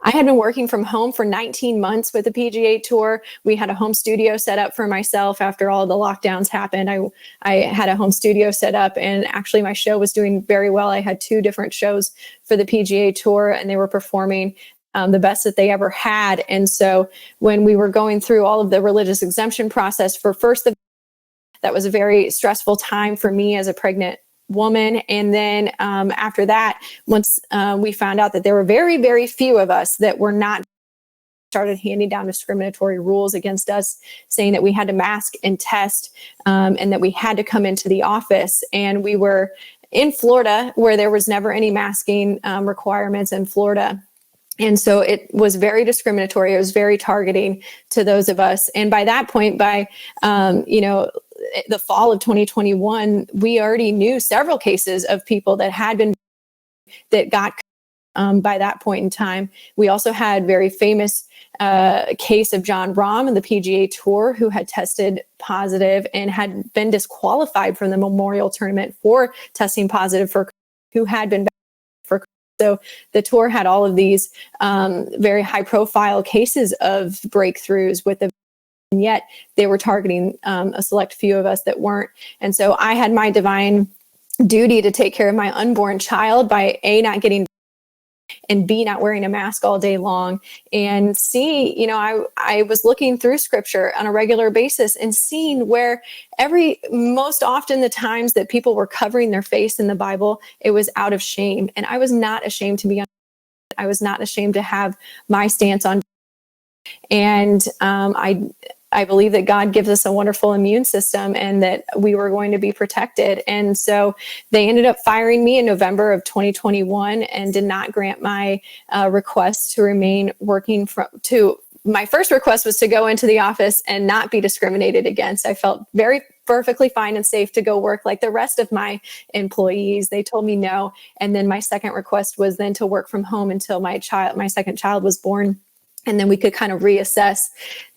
I had been working from home for 19 months with the PGA Tour. We had a home studio set up for myself after all the lockdowns happened. I had a home studio set up, and actually my show was doing very well. I had 2 different shows for the PGA Tour, and they were performing the best that they ever had. And so when we were going through all of the religious exemption process for first, that was a very stressful time for me as a pregnant woman. And then after that, once we found out that there were very, very few of us that were not, started handing down discriminatory rules against us, saying that we had to mask and test, and that we had to come into the office. And we were in Florida, where there was never any masking requirements in Florida. And so it was very discriminatory. It was very targeting to those of us. And by that point, by the fall of 2021, we already knew several cases of people that had been, that got by that point in time. We also had very famous case of Jon Rahm in the PGA Tour, who had tested positive and had been disqualified from the Memorial Tournament for testing positive for, who had been for. So the tour had all of these very high profile cases of breakthroughs with the, and yet they were targeting a select few of us that weren't. And so I had my divine duty to take care of my unborn child by A, not getting, and B, not wearing a mask all day long. And C, I was looking through scripture on a regular basis and seeing where most often the times that people were covering their face in the Bible, it was out of shame. And I was not ashamed to be on. I was not ashamed to have my stance on. And I believe that God gives us a wonderful immune system and that we were going to be protected. And so they ended up firing me in November of 2021 and did not grant my request to remain working my first request was to go into the office and not be discriminated against. I felt very perfectly fine and safe to go work like the rest of my employees. They told me no. And then my second request was then to work from home until my second child was born. And then we could kind of reassess.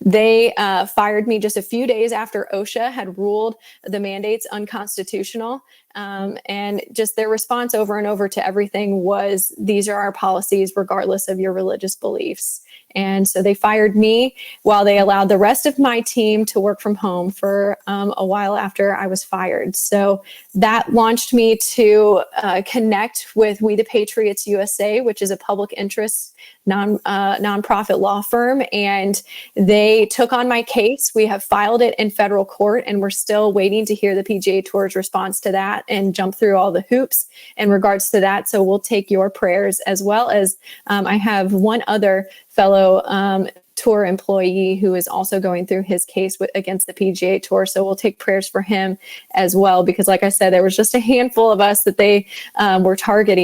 They fired me just a few days after OSHA had ruled the mandates unconstitutional. And just their response over and over to everything was, these are our policies, regardless of your religious beliefs. And so they fired me while they allowed the rest of my team to work from home for a while after I was fired. So that launched me to connect with We the Patriots USA, which is a public interest nonprofit law firm. And they took on my case. We have filed it in federal court, and we're still waiting to hear the PGA Tour's response to that and jump through all the hoops in regards to that. So we'll take your prayers, as well as I have one other fellow tour employee who is also going through his case against the PGA Tour. So we'll take prayers for him as well, because like I said, there was just a handful of us that they were targeting.